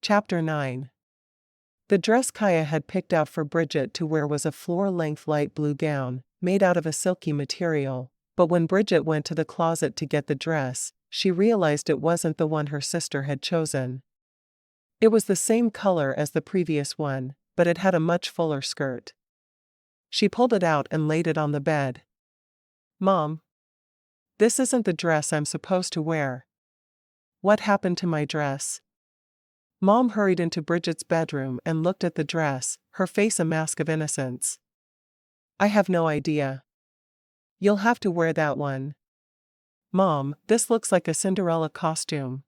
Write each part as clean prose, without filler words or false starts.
Chapter 9. The dress Kaya had picked out for Bridget to wear was a floor-length light blue gown, made out of a silky material, but when Bridget went to the closet to get the dress, she realized it wasn't the one her sister had chosen. It was the same color as the previous one, but it had a much fuller skirt. She pulled it out and laid it on the bed. "Mom, this isn't the dress I'm supposed to wear. What happened to my dress?" Mom hurried into Bridget's bedroom and looked at the dress, her face a mask of innocence. "I have no idea. You'll have to wear that one." "Mom, this looks like a Cinderella costume."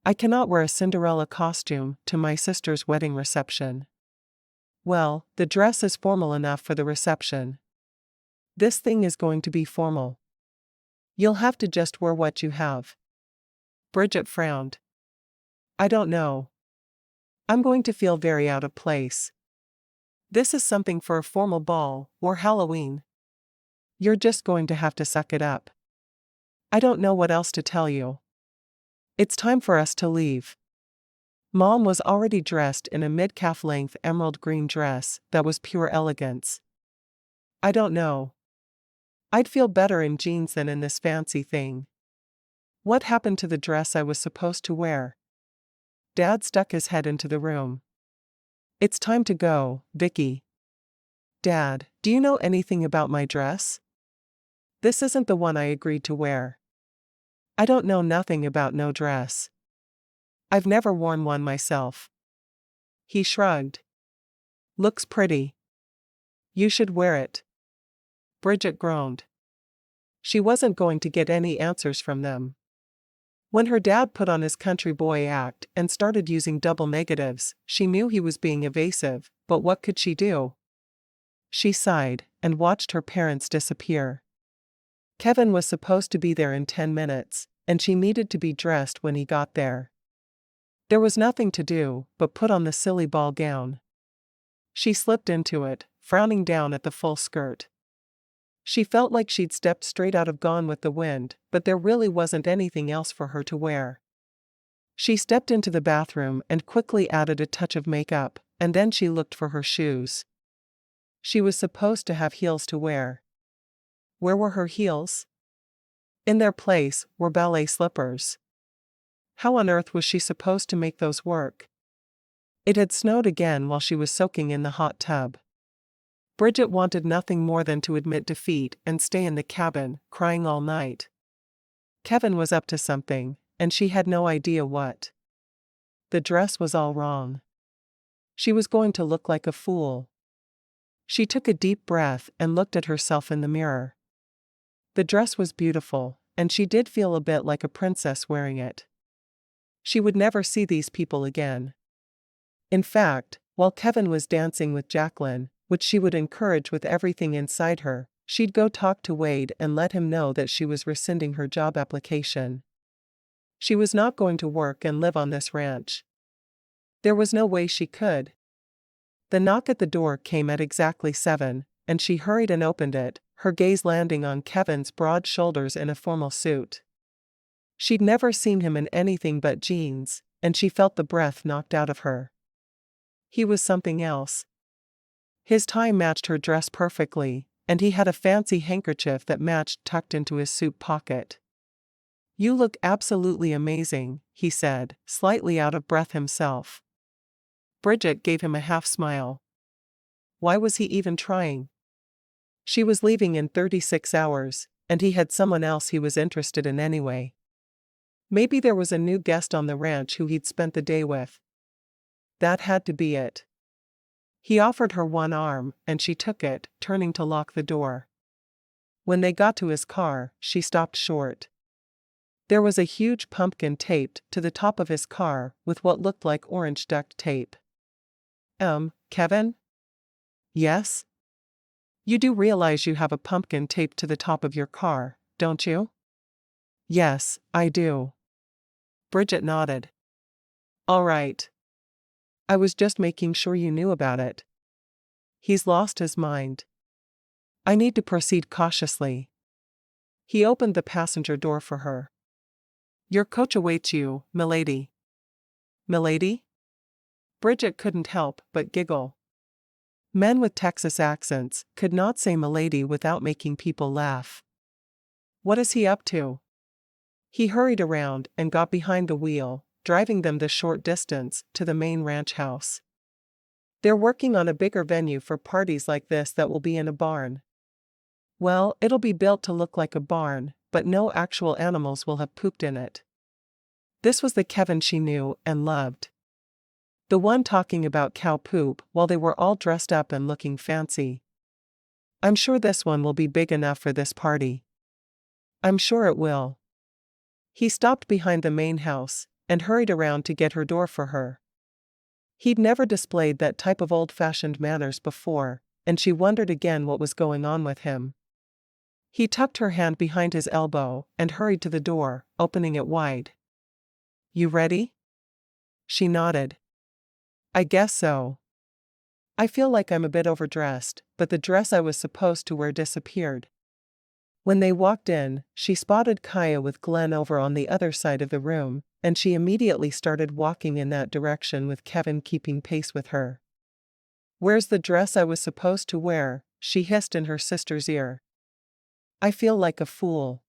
"I cannot wear a Cinderella costume to my sister's wedding reception." "Well, the dress is formal enough for the reception." "This thing is going to be formal. You'll have to just wear what you have." Bridget frowned. "I don't know. I'm going to feel very out of place. This is something for a formal ball or Halloween. You're just going to have to suck it up. I don't know what else to tell you. It's time for us to leave." Mom was already dressed in a mid-calf length emerald green dress that was pure elegance. "I don't know. I'd feel better in jeans than in this fancy thing. What happened to the dress I was supposed to wear?" Dad stuck his head into the room. "It's time to go, Vicky." "Dad, do you know anything about my dress? This isn't the one I agreed to wear." "I don't know nothing about no dress. I've never worn one myself." He shrugged. "Looks pretty. You should wear it." Bridget groaned. She wasn't going to get any answers from them. When her dad put on his country boy act and started using double negatives, she knew he was being evasive, but what could she do? She sighed and watched her parents disappear. Kevin was supposed to be there in 10 minutes, and she needed to be dressed when he got there. There was nothing to do but put on the silly ball gown. She slipped into it, frowning down at the full skirt. She felt like she'd stepped straight out of Gone with the Wind, but there really wasn't anything else for her to wear. She stepped into the bathroom and quickly added a touch of makeup, and then she looked for her shoes. She was supposed to have heels to wear. Where were her heels? In their place were ballet slippers. How on earth was she supposed to make those work? It had snowed again while she was soaking in the hot tub. Bridget wanted nothing more than to admit defeat and stay in the cabin, crying all night. Kevin was up to something, and she had no idea what. The dress was all wrong. She was going to look like a fool. She took a deep breath and looked at herself in the mirror. The dress was beautiful, and she did feel a bit like a princess wearing it. She would never see these people again. In fact, while Kevin was dancing with Jacqueline, which she would encourage with everything inside her, she'd go talk to Wade and let him know that she was rescinding her job application. She was not going to work and live on this ranch. There was no way she could. The knock at the door came at exactly 7, and she hurried and opened it, her gaze landing on Kevin's broad shoulders in a formal suit. She'd never seen him in anything but jeans, and she felt the breath knocked out of her. He was something else. His tie matched her dress perfectly, and he had a fancy handkerchief that matched tucked into his suit pocket. "You look absolutely amazing," he said, slightly out of breath himself. Bridget gave him a half smile. Why was he even trying? She was leaving in 36 hours, and he had someone else he was interested in anyway. Maybe there was a new guest on the ranch who he'd spent the day with. That had to be it. He offered her one arm, and she took it, turning to lock the door. When they got to his car, she stopped short. There was a huge pumpkin taped to the top of his car with what looked like orange duct tape. Kevin?" "Yes?" "You do realize you have a pumpkin taped to the top of your car, don't you?" "Yes, I do." Bridget nodded. "All right. I was just making sure you knew about it." "He's lost his mind. I need to proceed cautiously." He opened the passenger door for her. "Your coach awaits you, milady." "Milady?" Bridget couldn't help but giggle. Men with Texas accents could not say "milady" without making people laugh. What is he up to? He hurried around and got behind the wheel, driving them the short distance to the main ranch house. They're working on a bigger venue for parties like this that will be in a barn. Well, it'll be built to look like a barn, but no actual animals will have pooped in it. This was the Kevin she knew and loved. The one talking about cow poop while they were all dressed up and looking fancy. I'm sure this one will be big enough for this party. I'm sure it will. He stopped behind the main house and hurried around to get her door for her. He'd never displayed that type of old-fashioned manners before, and she wondered again what was going on with him. He tucked her hand behind his elbow and hurried to the door, opening it wide. You ready? She nodded. I guess so. I feel like I'm a bit overdressed, but the dress I was supposed to wear disappeared. When they walked in, she spotted Kaya with Glenn over on the other side of the room, and she immediately started walking in that direction with Kevin keeping pace with her. Where's the dress I was supposed to wear? She hissed in her sister's ear. I feel like a fool.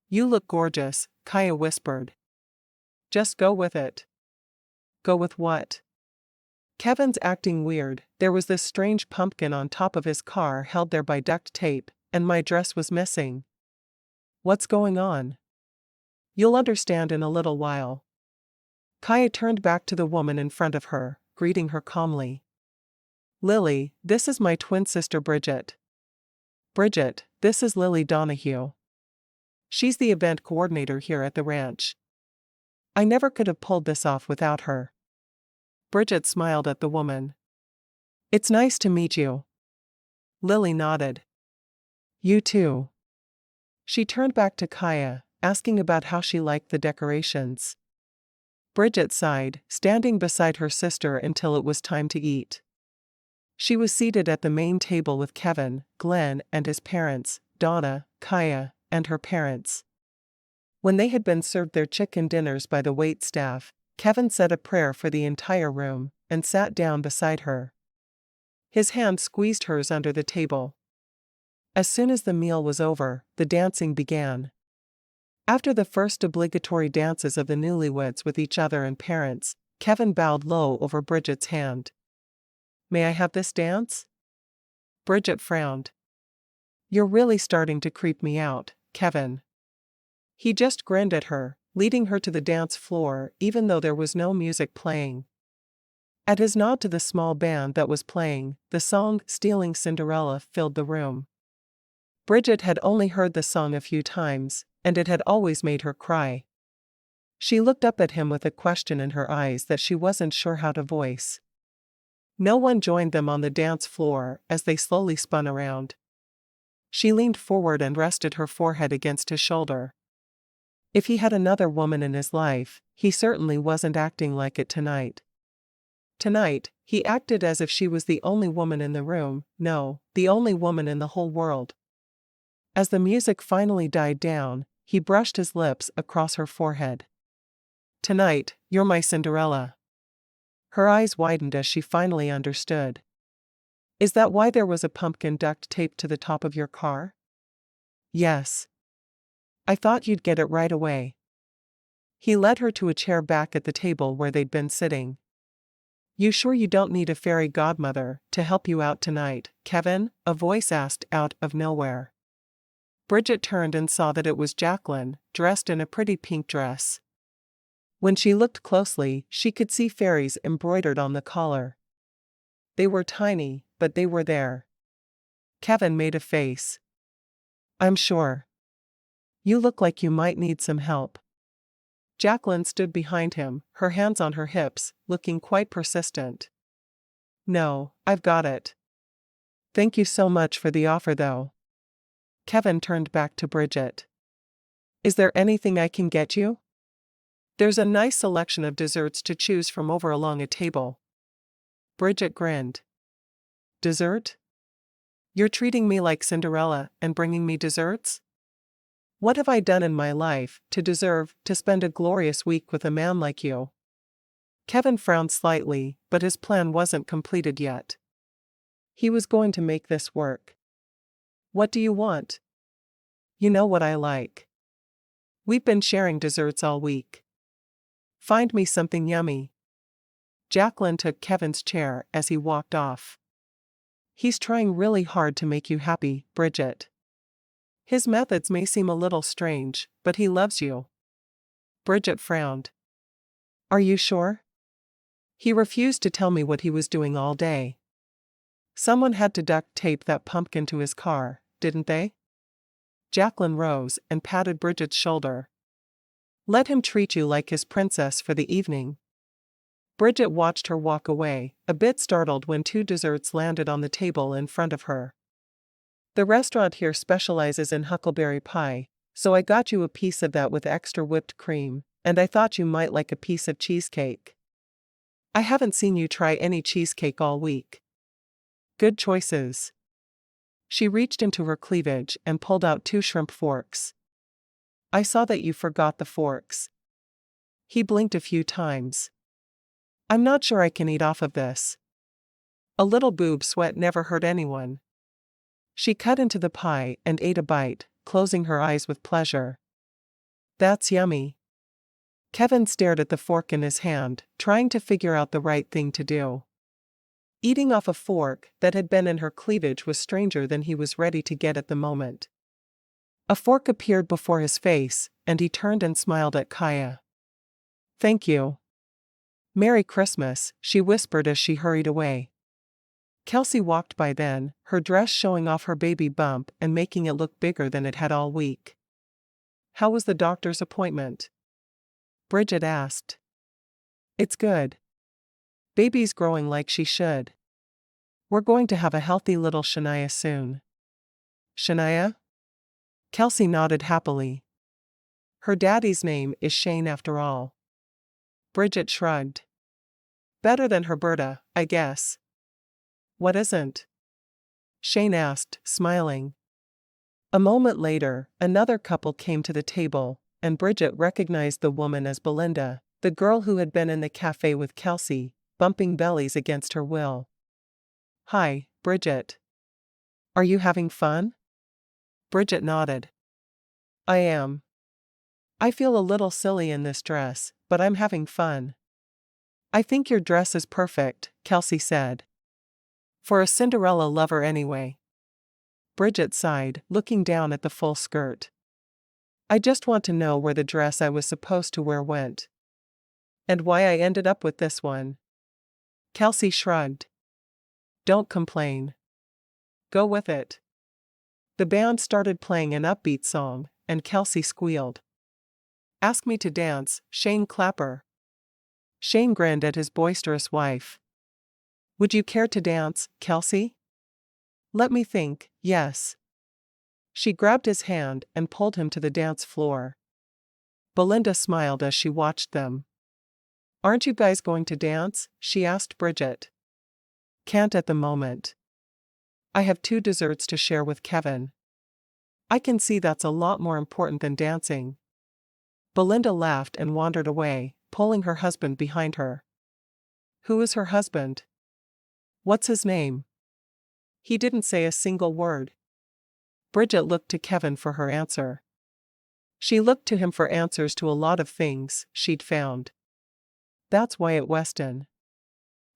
You look gorgeous, Kaya whispered. Just go with it. Go with what? Kevin's acting weird. There was this strange pumpkin on top of his car held there by duct tape, and my dress was missing. What's going on? You'll understand in a little while. Kaya turned back to the woman in front of her, greeting her calmly. Lily, this is my twin sister Bridget. Bridget, this is Lily Donahue. She's the event coordinator here at the ranch. I never could have pulled this off without her. Bridget smiled at the woman. It's nice to meet you. Lily nodded. You too. She turned back to Kaya, asking about how she liked the decorations. Bridget sighed, standing beside her sister until it was time to eat. She was seated at the main table with Kevin, Glenn, and his parents, Donna, Kaya, and her parents. When they had been served their chicken dinners by the wait staff, Kevin said a prayer for the entire room and sat down beside her. His hand squeezed hers under the table. As soon as the meal was over, the dancing began. After the first obligatory dances of the newlyweds with each other and parents, Kevin bowed low over Bridget's hand. May I have this dance? Bridget frowned. You're really starting to creep me out, Kevin. He just grinned at her, leading her to the dance floor even though there was no music playing. At his nod to the small band that was playing, the song "Stealing Cinderella" filled the room. Bridget had only heard the song a few times, and it had always made her cry. She looked up at him with a question in her eyes that she wasn't sure how to voice. No one joined them on the dance floor as they slowly spun around. She leaned forward and rested her forehead against his shoulder. If he had another woman in his life, he certainly wasn't acting like it tonight. Tonight, he acted as if she was the only woman in the room, no, the only woman in the whole world. As the music finally died down, he brushed his lips across her forehead. Tonight, you're my Cinderella. Her eyes widened as she finally understood. Is that why there was a pumpkin duct taped to the top of your car? Yes. I thought you'd get it right away. He led her to a chair back at the table where they'd been sitting. You sure you don't need a fairy godmother to help you out tonight, Kevin? A voice asked out of nowhere. Bridget turned and saw that it was Jacqueline, dressed in a pretty pink dress. When she looked closely, she could see fairies embroidered on the collar. They were tiny, but they were there. Kevin made a face. I'm sure. You look like you might need some help. Jacqueline stood behind him, her hands on her hips, looking quite persistent. No, I've got it. Thank you so much for the offer though. Kevin turned back to Bridget. Is there anything I can get you? There's a nice selection of desserts to choose from over along a table. Bridget grinned. Dessert? You're treating me like Cinderella and bringing me desserts? What have I done in my life to deserve to spend a glorious week with a man like you? Kevin frowned slightly, but his plan wasn't completed yet. He was going to make this work. What do you want? You know what I like. We've been sharing desserts all week. Find me something yummy. Jacqueline took Kevin's chair as he walked off. He's trying really hard to make you happy, Bridget. His methods may seem a little strange, but he loves you. Bridget frowned. Are you sure? He refused to tell me what he was doing all day. Someone had to duct tape that pumpkin to his car, didn't they? Jacqueline rose and patted Bridget's shoulder. Let him treat you like his princess for the evening. Bridget watched her walk away, a bit startled when two desserts landed on the table in front of her. The restaurant here specializes in huckleberry pie, so I got you a piece of that with extra whipped cream, and I thought you might like a piece of cheesecake. I haven't seen you try any cheesecake all week. Good choices. She reached into her cleavage and pulled out 2 shrimp forks. I saw that you forgot the forks. He blinked a few times. I'm not sure I can eat off of this. A little boob sweat never hurt anyone. She cut into the pie and ate a bite, closing her eyes with pleasure. That's yummy. Kevin stared at the fork in his hand, trying to figure out the right thing to do. Eating off a fork that had been in her cleavage was stranger than he was ready to get at the moment. A fork appeared before his face, and he turned and smiled at Kaya. Thank you. Merry Christmas, she whispered as she hurried away. Kelsey walked by then, her dress showing off her baby bump and making it look bigger than it had all week. How was the doctor's appointment? Bridget asked. It's good. Baby's growing like she should. We're going to have a healthy little Shania soon. Shania? Kelsey nodded happily. Her daddy's name is Shane after all. Bridget shrugged. Better than Herberta, I guess. What isn't? Shane asked, smiling. A moment later, another couple came to the table, and Bridget recognized the woman as Belinda, the girl who had been in the cafe with Kelsey, bumping bellies against her will. Hi, Bridget. Are you having fun? Bridget nodded. I am. I feel a little silly in this dress, but I'm having fun. I think your dress is perfect, Kelsey said. For a Cinderella lover anyway. Bridget sighed, looking down at the full skirt. I just want to know where the dress I was supposed to wear went. And why I ended up with this one. Kelsey shrugged. Don't complain. Go with it. The band started playing an upbeat song, and Kelsey squealed. Ask me to dance, Shane Clapper. Shane grinned at his boisterous wife. Would you care to dance, Kelsey? Let me think, yes. She grabbed his hand and pulled him to the dance floor. Belinda smiled as she watched them. Aren't you guys going to dance? She asked Bridget. Can't at the moment. I have 2 desserts to share with Kevin. I can see that's a lot more important than dancing. Belinda laughed and wandered away, pulling her husband behind her. Who is her husband? What's his name? He didn't say a single word. Bridget looked to Kevin for her answer. She looked to him for answers to a lot of things she'd found. That's Wyatt Weston.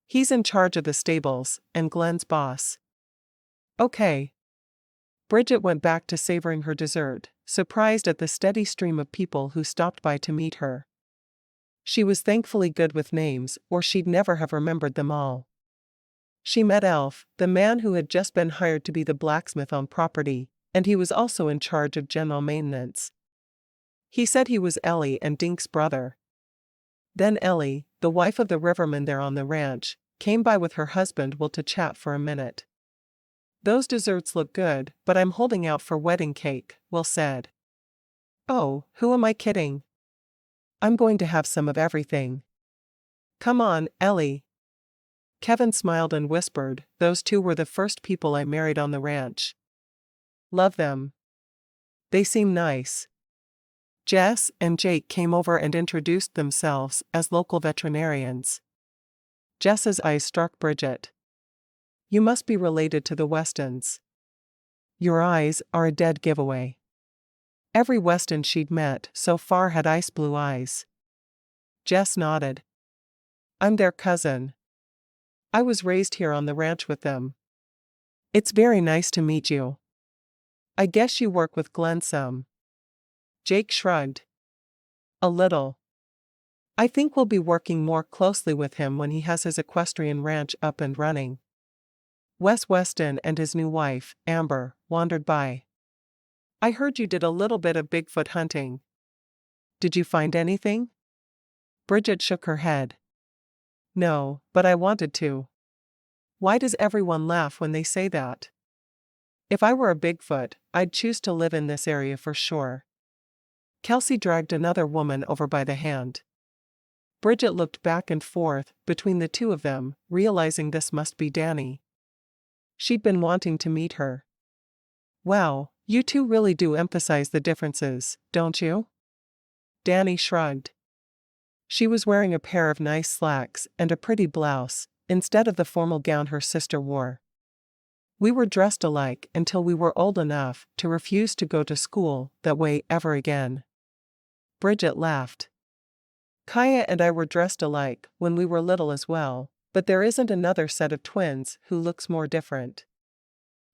He's in charge of the stables, and Glenn's boss. Okay. Bridget went back to savoring her dessert, surprised at the steady stream of people who stopped by to meet her. She was thankfully good with names, or she'd never have remembered them all. She met Elf, the man who had just been hired to be the blacksmith on property, and he was also in charge of general maintenance. He said he was Ellie and Dink's brother. Then Ellie, the wife of the riverman there on the ranch, came by with her husband Will to chat for a minute. Those desserts look good, but I'm holding out for wedding cake, Will said. Oh, who am I kidding? I'm going to have some of everything. Come on, Ellie. Kevin smiled and whispered, those 2 were the first people I married on the ranch. Love them. They seem nice. Jess and Jake came over and introduced themselves as local veterinarians. Jess's eyes struck Bridget. "You must be related to the Westons. Your eyes are a dead giveaway." Every Weston she'd met so far had ice blue eyes. Jess nodded. "I'm their cousin. I was raised here on the ranch with them." "It's very nice to meet you. I guess you work with Glenn some." Jake shrugged. "A little. I think we'll be working more closely with him when he has his equestrian ranch up and running." Wes Weston and his new wife, Amber, wandered by. "I heard you did a little bit of Bigfoot hunting. Did you find anything?" Bridget shook her head. "No, but I wanted to." Why does everyone laugh when they say that? If I were a Bigfoot, I'd choose to live in this area for sure. Kelsey dragged another woman over by the hand. Bridget looked back and forth between the two of them, realizing this must be Danny. She'd been wanting to meet her. "Wow, you two really do emphasize the differences, don't you?" Danny shrugged. She was wearing a pair of nice slacks and a pretty blouse, instead of the formal gown her sister wore. "We were dressed alike until we were old enough to refuse to go to school that way ever again." Bridget laughed. "Kaya and I were dressed alike when we were little as well, but there isn't another set of twins who looks more different."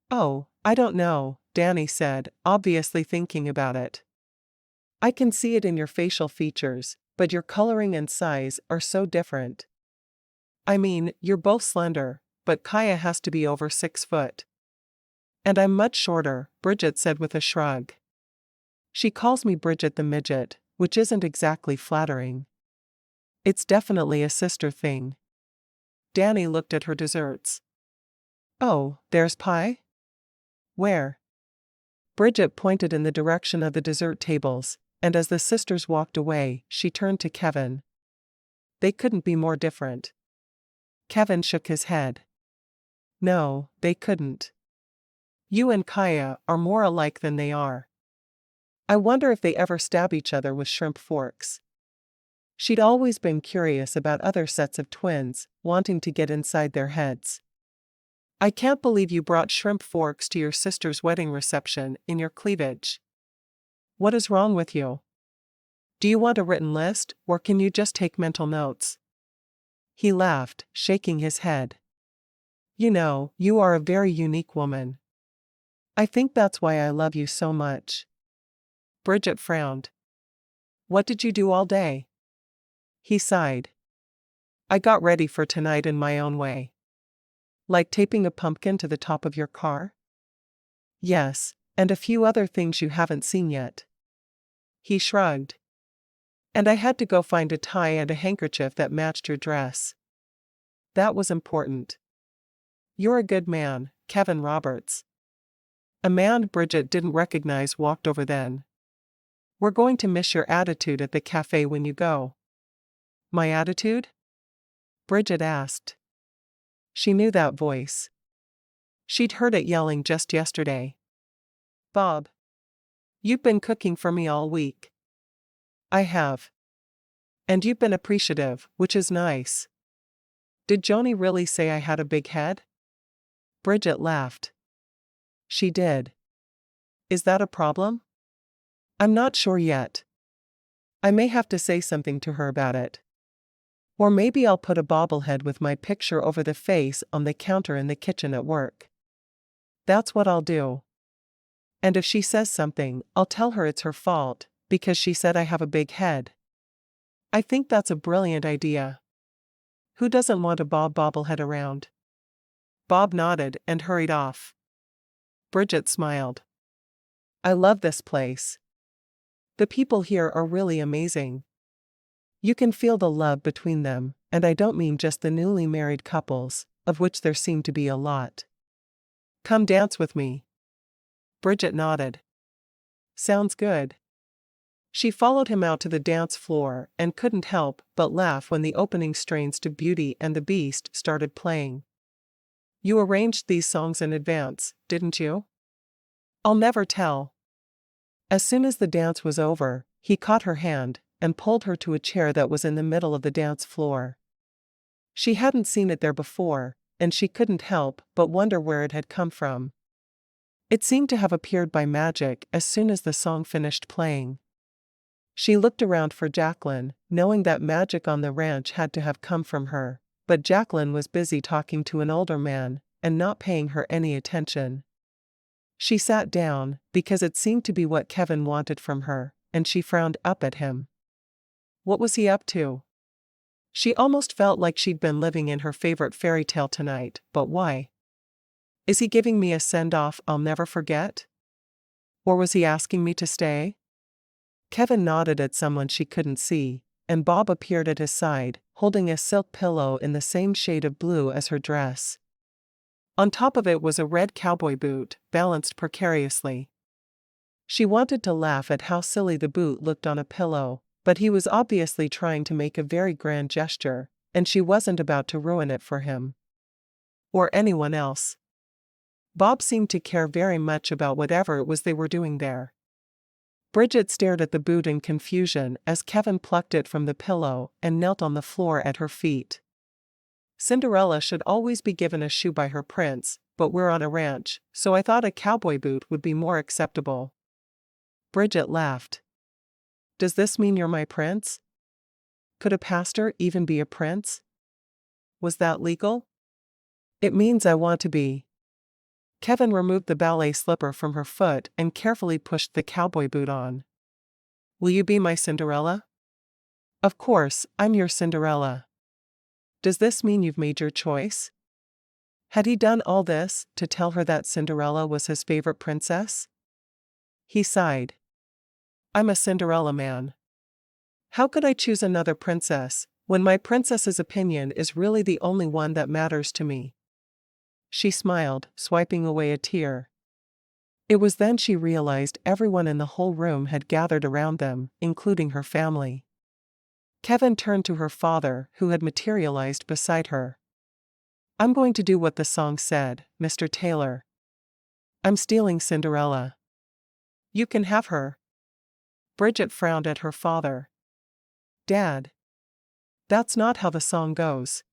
"Oh, I don't know," Danny said, obviously thinking about it. "I can see it in your facial features, but your coloring and size are so different. I mean, you're both slender, but Kaya has to be over 6 foot. And I'm much shorter," Bridget said with a shrug. "She calls me Bridget the Midget, which isn't exactly flattering." "It's definitely a sister thing." Danny looked at her desserts. "Oh, there's pie?" "Where?" Bridget pointed in the direction of the dessert tables, and as the sisters walked away, she turned to Kevin. "They couldn't be more different." Kevin shook his head. "No, they couldn't. You and Kaya are more alike than they are. I wonder if they ever stab each other with shrimp forks." She'd always been curious about other sets of twins, wanting to get inside their heads. "I can't believe you brought shrimp forks to your sister's wedding reception in your cleavage. What is wrong with you? Do you want a written list, or can you just take mental notes?" He laughed, shaking his head. "You know, you are a very unique woman. I think that's why I love you so much." Bridget frowned. "What did you do all day?" He sighed. "I got ready for tonight in my own way." "Like taping a pumpkin to the top of your car?" "Yes, and a few other things you haven't seen yet." He shrugged. "And I had to go find a tie and a handkerchief that matched your dress. That was important." "You're a good man, Kevin Roberts." A man Bridget didn't recognize walked over then. "We're going to miss your attitude at the cafe when you go." "My attitude?" Bridget asked. She knew that voice. She'd heard it yelling just yesterday. "Bob, you've been cooking for me all week." "I have. And you've been appreciative, which is nice." "Did Joni really say I had a big head?" Bridget laughed. "She did. Is that a problem?" "I'm not sure yet. I may have to say something to her about it. Or maybe I'll put a bobblehead with my picture over the face on the counter in the kitchen at work. That's what I'll do. And if she says something, I'll tell her it's her fault, because she said I have a big head." "I think that's a brilliant idea. Who doesn't want a Bob bobblehead around?" Bob nodded and hurried off. Bridget smiled. "I love this place. The people here are really amazing. You can feel the love between them, and I don't mean just the newly married couples, of which there seem to be a lot." "Come dance with me." Bridget nodded. "Sounds good." She followed him out to the dance floor and couldn't help but laugh when the opening strains to Beauty and the Beast started playing. "You arranged these songs in advance, didn't you?" "I'll never tell." As soon as the dance was over, he caught her hand and pulled her to a chair that was in the middle of the dance floor. She hadn't seen it there before, and she couldn't help but wonder where it had come from. It seemed to have appeared by magic as soon as the song finished playing. She looked around for Jacqueline, knowing that magic on the ranch had to have come from her, but Jacqueline was busy talking to an older man and not paying her any attention. She sat down, because it seemed to be what Kevin wanted from her, and she frowned up at him. What was he up to? She almost felt like she'd been living in her favorite fairy tale tonight, but why? Is he giving me a send-off I'll never forget? Or was he asking me to stay? Kevin nodded at someone she couldn't see, and Bob appeared at his side, holding a silk pillow in the same shade of blue as her dress. On top of it was a red cowboy boot, balanced precariously. She wanted to laugh at how silly the boot looked on a pillow, but he was obviously trying to make a very grand gesture, and she wasn't about to ruin it for him. Or anyone else. Bob seemed to care very much about whatever it was they were doing there. Bridget stared at the boot in confusion as Kevin plucked it from the pillow and knelt on the floor at her feet. Cinderella should always be given a shoe by her prince, but we're on a ranch, so I thought a cowboy boot would be more acceptable. Bridget laughed. Does this mean you're my prince? Could a pastor even be a prince? Was that legal? It means I want to be. Kevin removed the ballet slipper from her foot and carefully pushed the cowboy boot on. Will you be my Cinderella? Of course, I'm your Cinderella. Does this mean you've made your choice? Had he done all this to tell her that Cinderella was his favorite princess? He sighed. I'm a Cinderella man. How could I choose another princess, when my princess's opinion is really the only one that matters to me? She smiled, swiping away a tear. It was then she realized everyone in the whole room had gathered around them, including her family. Kevin turned to her father, who had materialized beside her. I'm going to do what the song said, Mr. Taylor. I'm stealing Cinderella. You can have her. Bridget frowned at her father. Dad. That's not how the song goes.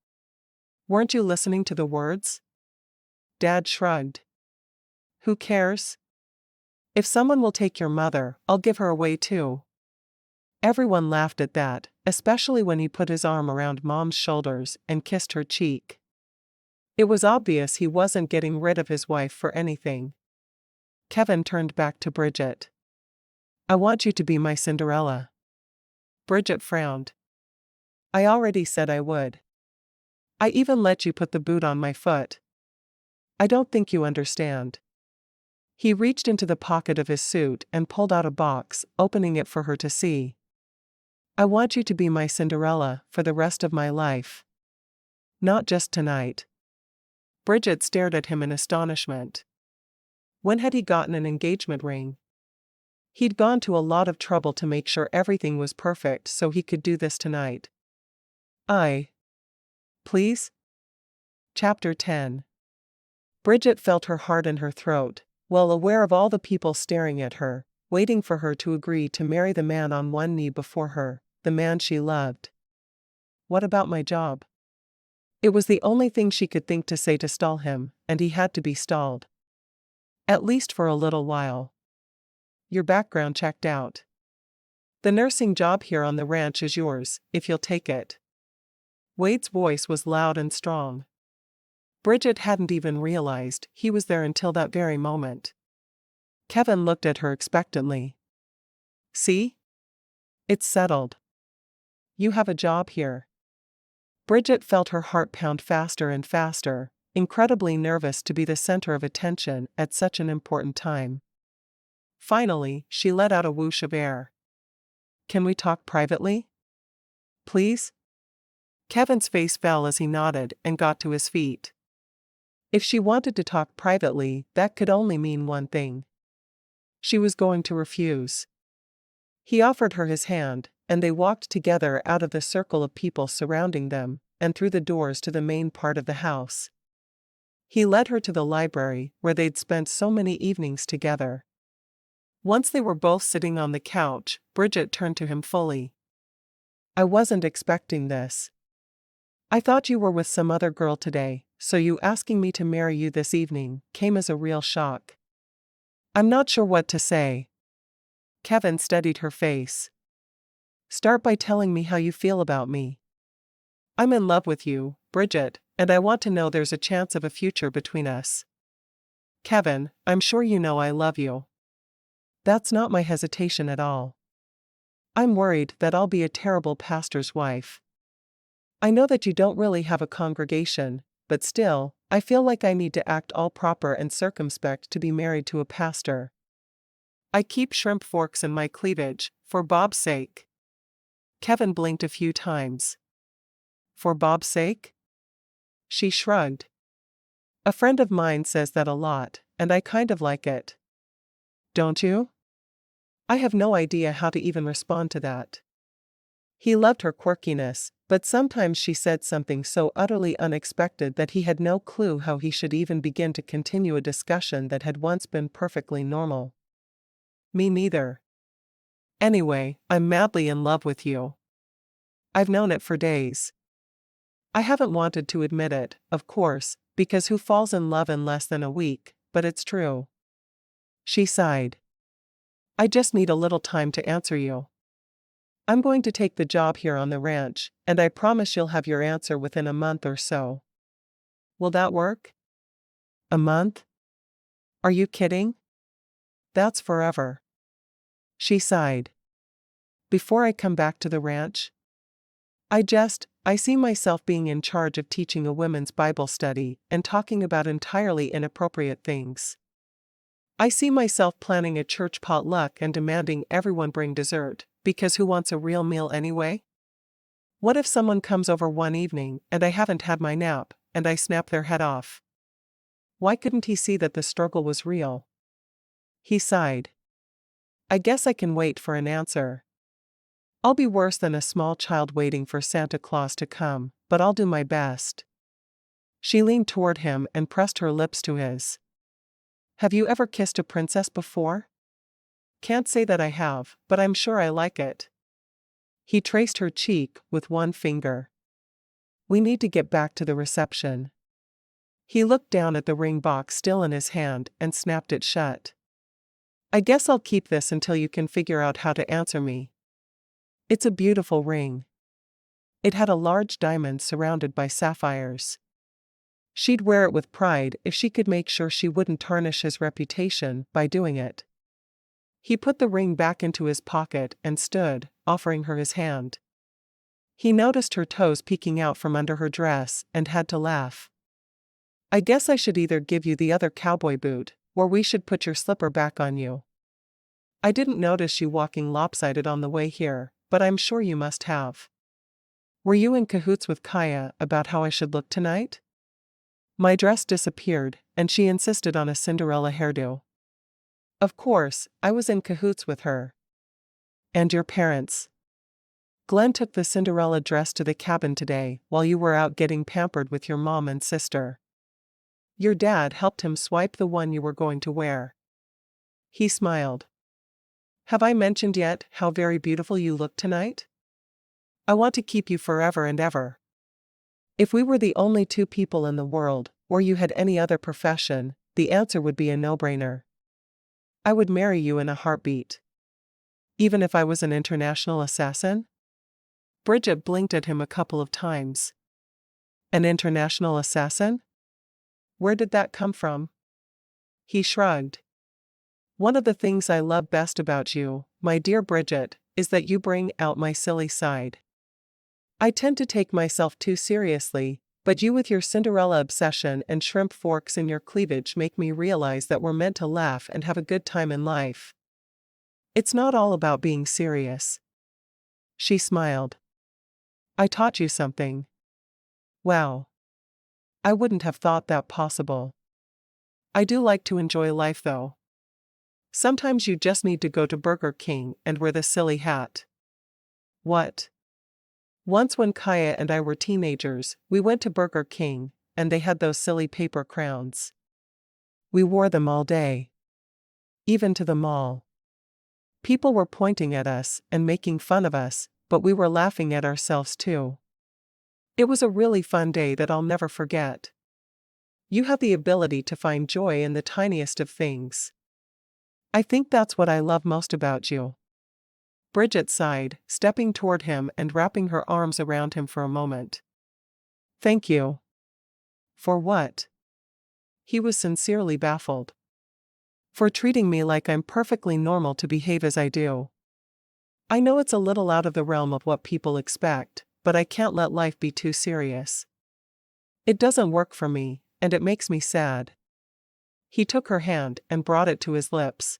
Weren't you listening to the words? Dad shrugged. Who cares? If someone will take your mother, I'll give her away too. Everyone laughed at that, especially when he put his arm around Mom's shoulders and kissed her cheek. It was obvious he wasn't getting rid of his wife for anything. Kevin turned back to Bridget. I want you to be my Cinderella. Bridget frowned. I already said I would. I even let you put the boot on my foot. I don't think you understand. He reached into the pocket of his suit and pulled out a box, opening it for her to see. I want you to be my Cinderella for the rest of my life. Not just tonight. Bridget stared at him in astonishment. When had he gotten an engagement ring? He'd gone to a lot of trouble to make sure everything was perfect so he could do this tonight. Please? Chapter 10. Bridget felt her heart in her throat, well aware of all the people staring at her, waiting for her to agree to marry the man on one knee before her, the man she loved. What about my job? It was the only thing she could think to say to stall him, and he had to be stalled. At least for a little while. Your background checked out. The nursing job here on the ranch is yours, if you'll take it. Wade's voice was loud and strong. Bridget hadn't even realized he was there until that very moment. Kevin looked at her expectantly. See? It's settled. You have a job here. Bridget felt her heart pound faster and faster, incredibly nervous to be the center of attention at such an important time. Finally, she let out a whoosh of air. Can we talk privately? Please? Kevin's face fell as he nodded and got to his feet. If she wanted to talk privately, that could only mean one thing. She was going to refuse. He offered her his hand, and they walked together out of the circle of people surrounding them, and through the doors to the main part of the house. He led her to the library, where they'd spent so many evenings together. Once they were both sitting on the couch, Bridget turned to him fully. I wasn't expecting this. I thought you were with some other girl today, so you asking me to marry you this evening came as a real shock. I'm not sure what to say. Kevin steadied her face. Start by telling me how you feel about me. I'm in love with you, Bridget, and I want to know there's a chance of a future between us. Kevin, I'm sure you know I love you. That's not my hesitation at all. I'm worried that I'll be a terrible pastor's wife. I know that you don't really have a congregation, but still, I feel like I need to act all proper and circumspect to be married to a pastor. I keep shrimp forks in my cleavage, for Bob's sake. Kevin blinked a few times. For Bob's sake? She shrugged. A friend of mine says that a lot, and I kind of like it. Don't you? I have no idea how to even respond to that. He loved her quirkiness, but sometimes she said something so utterly unexpected that he had no clue how he should even begin to continue a discussion that had once been perfectly normal. Me neither. Anyway, I'm madly in love with you. I've known it for days. I haven't wanted to admit it, of course, because who falls in love in less than a week, but it's true. She sighed. I just need a little time to answer you. I'm going to take the job here on the ranch, and I promise you'll have your answer within a month or so. Will that work? A month? Are you kidding? That's forever. She sighed. Before I come back to the ranch? I see myself being in charge of teaching a women's Bible study and talking about entirely inappropriate things. I see myself planning a church potluck and demanding everyone bring dessert, because who wants a real meal anyway? What if someone comes over one evening and I haven't had my nap, and I snap their head off? Why couldn't he see that the struggle was real? He sighed. I guess I can wait for an answer. I'll be worse than a small child waiting for Santa Claus to come, but I'll do my best. She leaned toward him and pressed her lips to his. Have you ever kissed a princess before? Can't say that I have, but I'm sure I like it. He traced her cheek with one finger. We need to get back to the reception. He looked down at the ring box still in his hand and snapped it shut. I guess I'll keep this until you can figure out how to answer me. It's a beautiful ring. It had a large diamond surrounded by sapphires. She'd wear it with pride if she could make sure she wouldn't tarnish his reputation by doing it. He put the ring back into his pocket and stood, offering her his hand. He noticed her toes peeking out from under her dress and had to laugh. I guess I should either give you the other cowboy boot, or we should put your slipper back on you. I didn't notice you walking lopsided on the way here, but I'm sure you must have. Were you in cahoots with Kaya about how I should look tonight? My dress disappeared, and she insisted on a Cinderella hairdo. Of course, I was in cahoots with her. And your parents? Glenn took the Cinderella dress to the cabin today while you were out getting pampered with your mom and sister. Your dad helped him swipe the one you were going to wear. He smiled. Have I mentioned yet how very beautiful you look tonight? I want to keep you forever and ever. If we were the only two people in the world, or you had any other profession, the answer would be a no-brainer. I would marry you in a heartbeat. Even if I was an international assassin? Bridget blinked at him a couple of times. An international assassin? Where did that come from? He shrugged. One of the things I love best about you, my dear Bridget, is that you bring out my silly side. I tend to take myself too seriously, but you with your Cinderella obsession and shrimp forks in your cleavage make me realize that we're meant to laugh and have a good time in life. It's not all about being serious. She smiled. I taught you something. Wow. I wouldn't have thought that possible. I do like to enjoy life though. Sometimes you just need to go to Burger King and wear the silly hat. What? Once when Kaya and I were teenagers, we went to Burger King, and they had those silly paper crowns. We wore them all day. Even to the mall. People were pointing at us and making fun of us, but we were laughing at ourselves too. It was a really fun day that I'll never forget. You have the ability to find joy in the tiniest of things. I think that's what I love most about you. Bridget sighed, stepping toward him and wrapping her arms around him for a moment. Thank you. For what? He was sincerely baffled. For treating me like I'm perfectly normal to behave as I do. I know it's a little out of the realm of what people expect, but I can't let life be too serious. It doesn't work for me, and it makes me sad. He took her hand and brought it to his lips.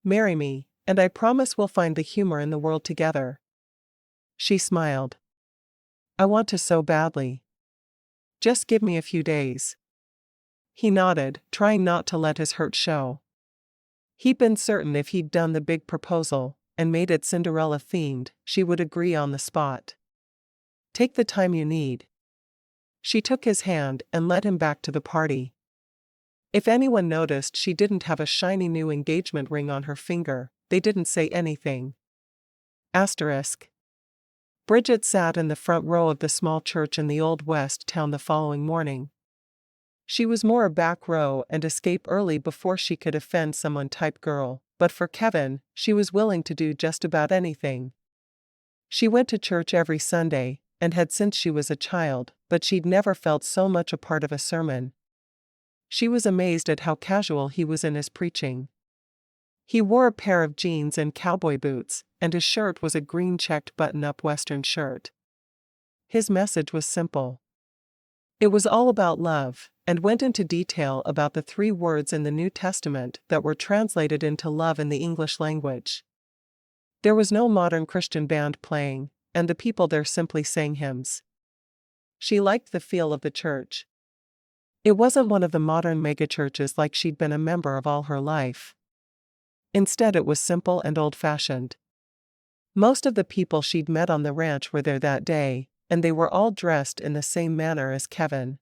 Marry me, and I promise we'll find the humor in the world together. She smiled. I want to so badly. Just give me a few days. He nodded, trying not to let his hurt show. He'd been certain if he'd done the big proposal, and made it Cinderella-themed, she would agree on the spot. Take the time you need. She took his hand and led him back to the party. If anyone noticed she didn't have a shiny new engagement ring on her finger, they didn't say anything. Asterisk. Bridget sat in the front row of the small church in the Old West town the following morning. She was more a back row and escape early before she could offend someone type girl, but for Kevin, she was willing to do just about anything. She went to church every Sunday, and had since she was a child, but she'd never felt so much a part of a sermon. She was amazed at how casual he was in his preaching. He wore a pair of jeans and cowboy boots, and his shirt was a green checked button-up Western shirt. His message was simple. It was all about love, and went into detail about the 3 words in the New Testament that were translated into love in the English language. There was no modern Christian band playing, and the people there simply sang hymns. She liked the feel of the church. It wasn't one of the modern megachurches like she'd been a member of all her life. Instead, it was simple and old-fashioned. Most of the people she'd met on the ranch were there that day, and they were all dressed in the same manner as Kevin.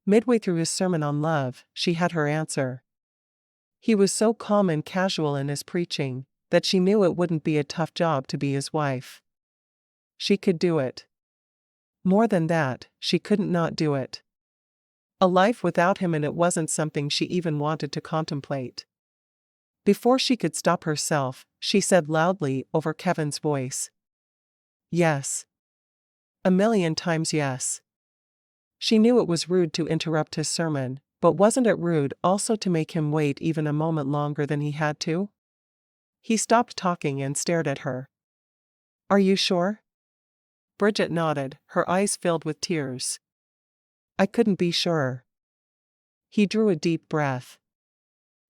Midway through his sermon on love, she had her answer. He was so calm and casual in his preaching, that she knew it wouldn't be a tough job to be his wife. She could do it. More than that, she couldn't not do it. A life without him, and it wasn't something she even wanted to contemplate. Before she could stop herself, she said loudly over Kevin's voice. Yes. 1,000,000 times yes. She knew it was rude to interrupt his sermon, but wasn't it rude also to make him wait even a moment longer than he had to? He stopped talking and stared at her. Are you sure? Bridget nodded, her eyes filled with tears. I couldn't be surer. He drew a deep breath.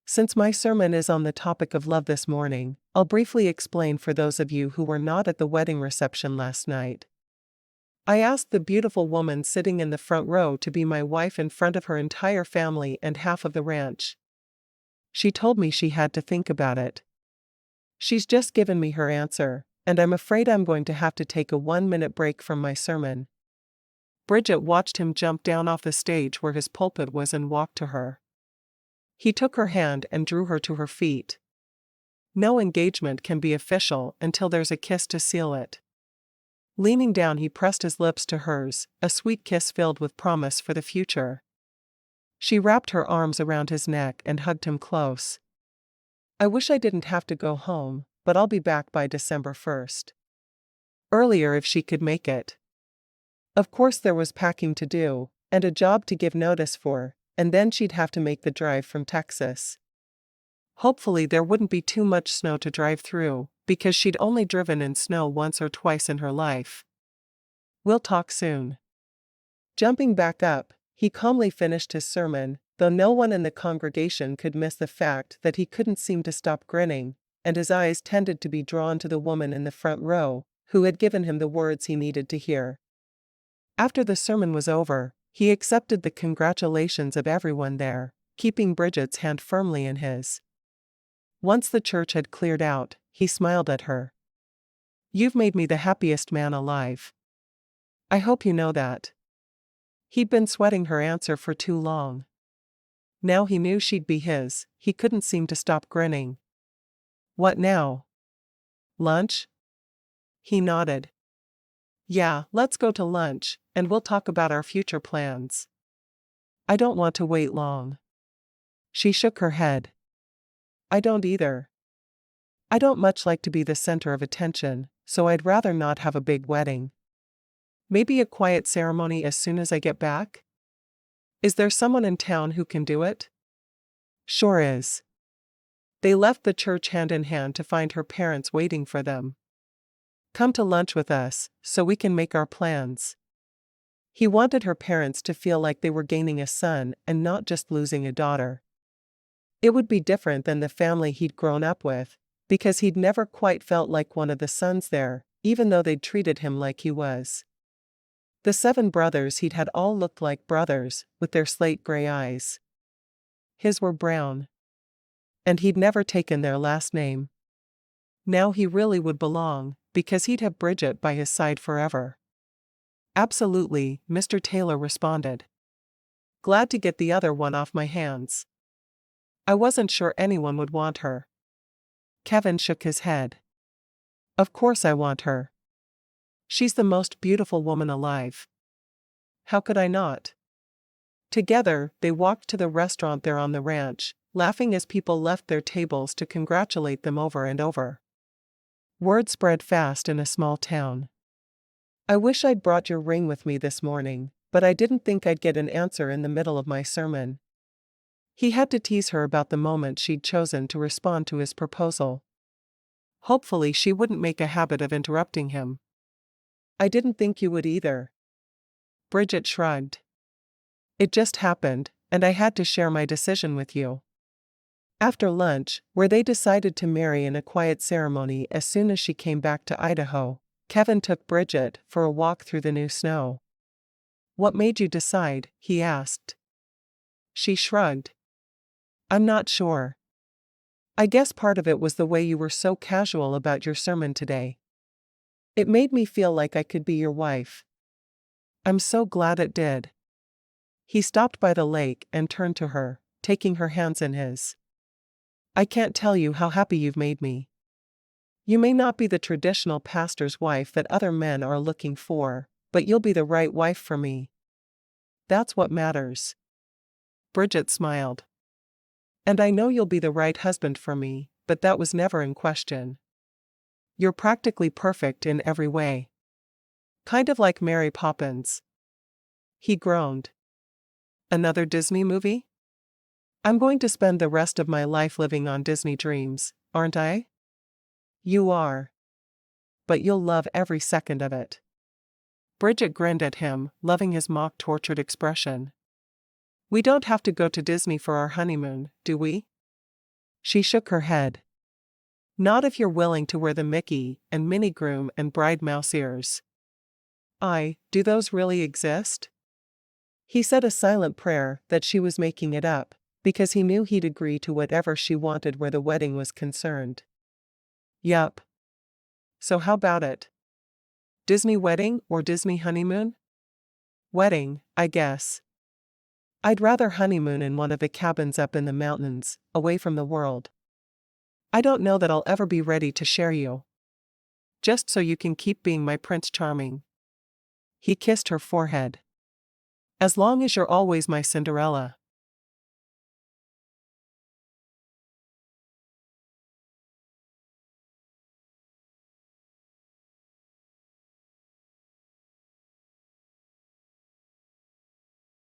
Since my sermon is on the topic of love this morning, I'll briefly explain for those of you who were not at the wedding reception last night. I asked the beautiful woman sitting in the front row to be my wife in front of her entire family and half of the ranch. She told me she had to think about it. She's just given me her answer, and I'm afraid I'm going to have to take a 1-minute break from my sermon. Bridget watched him jump down off the stage where his pulpit was and walk to her. He took her hand and drew her to her feet. No engagement can be official until there's a kiss to seal it. Leaning down, he pressed his lips to hers, a sweet kiss filled with promise for the future. She wrapped her arms around his neck and hugged him close. I wish I didn't have to go home, but I'll be back by December 1st. Earlier if she could make it. Of course there was packing to do, and a job to give notice for, and then she'd have to make the drive from Texas. Hopefully there wouldn't be too much snow to drive through, because she'd only driven in snow once or twice in her life. We'll talk soon. Jumping back up, he calmly finished his sermon, though no one in the congregation could miss the fact that he couldn't seem to stop grinning, and his eyes tended to be drawn to the woman in the front row, who had given him the words he needed to hear. After the sermon was over, he accepted the congratulations of everyone there, keeping Bridget's hand firmly in his. Once the church had cleared out, he smiled at her. You've made me the happiest man alive. I hope you know that. He'd been sweating her answer for too long. Now he knew she'd be his, he couldn't seem to stop grinning. What now? Lunch? He nodded. Yeah, let's go to lunch, and we'll talk about our future plans. I don't want to wait long. She shook her head. I don't either. I don't much like to be the center of attention, so I'd rather not have a big wedding. Maybe a quiet ceremony as soon as I get back? Is there someone in town who can do it? Sure is. They left the church hand in hand to find her parents waiting for them. Come to lunch with us, so we can make our plans. He wanted her parents to feel like they were gaining a son and not just losing a daughter. It would be different than the family he'd grown up with, because he'd never quite felt like one of the sons there, even though they'd treated him like he was. The 7 brothers he'd had all looked like brothers, with their slate gray eyes. His were brown. And he'd never taken their last name. Now he really would belong, because he'd have Bridget by his side forever. Absolutely, Mr. Taylor responded. Glad to get the other one off my hands. I wasn't sure anyone would want her. Kevin shook his head. Of course I want her. She's the most beautiful woman alive. How could I not? Together, they walked to the restaurant there on the ranch, laughing as people left their tables to congratulate them over and over. Word spread fast in a small town. I wish I'd brought your ring with me this morning, but I didn't think I'd get an answer in the middle of my sermon. He had to tease her about the moment she'd chosen to respond to his proposal. Hopefully she wouldn't make a habit of interrupting him. I didn't think you would either. Bridget shrugged. It just happened, and I had to share my decision with you. After lunch, where they decided to marry in a quiet ceremony as soon as she came back to Idaho, Kevin took Bridget for a walk through the new snow. What made you decide? He asked. She shrugged. I'm not sure. I guess part of it was the way you were so casual about your sermon today. It made me feel like I could be your wife. I'm so glad it did. He stopped by the lake and turned to her, taking her hands in his. I can't tell you how happy you've made me. You may not be the traditional pastor's wife that other men are looking for, but you'll be the right wife for me. That's what matters. Bridget smiled. And I know you'll be the right husband for me, but that was never in question. You're practically perfect in every way. Kind of like Mary Poppins. He groaned. Another Disney movie? I'm going to spend the rest of my life living on Disney dreams, aren't I? You are. But you'll love every second of it. Bridget grinned at him, loving his mock-tortured expression. We don't have to go to Disney for our honeymoon, do we? She shook her head. Not if you're willing to wear the Mickey and Minnie groom and bride mouse ears. Do those really exist? He said a silent prayer that she was making it up, because he knew he'd agree to whatever she wanted where the wedding was concerned. Yup. So how about it? Disney wedding or Disney honeymoon? Wedding, I guess. I'd rather honeymoon in one of the cabins up in the mountains, away from the world. I don't know that I'll ever be ready to share you. Just so you can keep being my Prince Charming. He kissed her forehead. As long as you're always my Cinderella.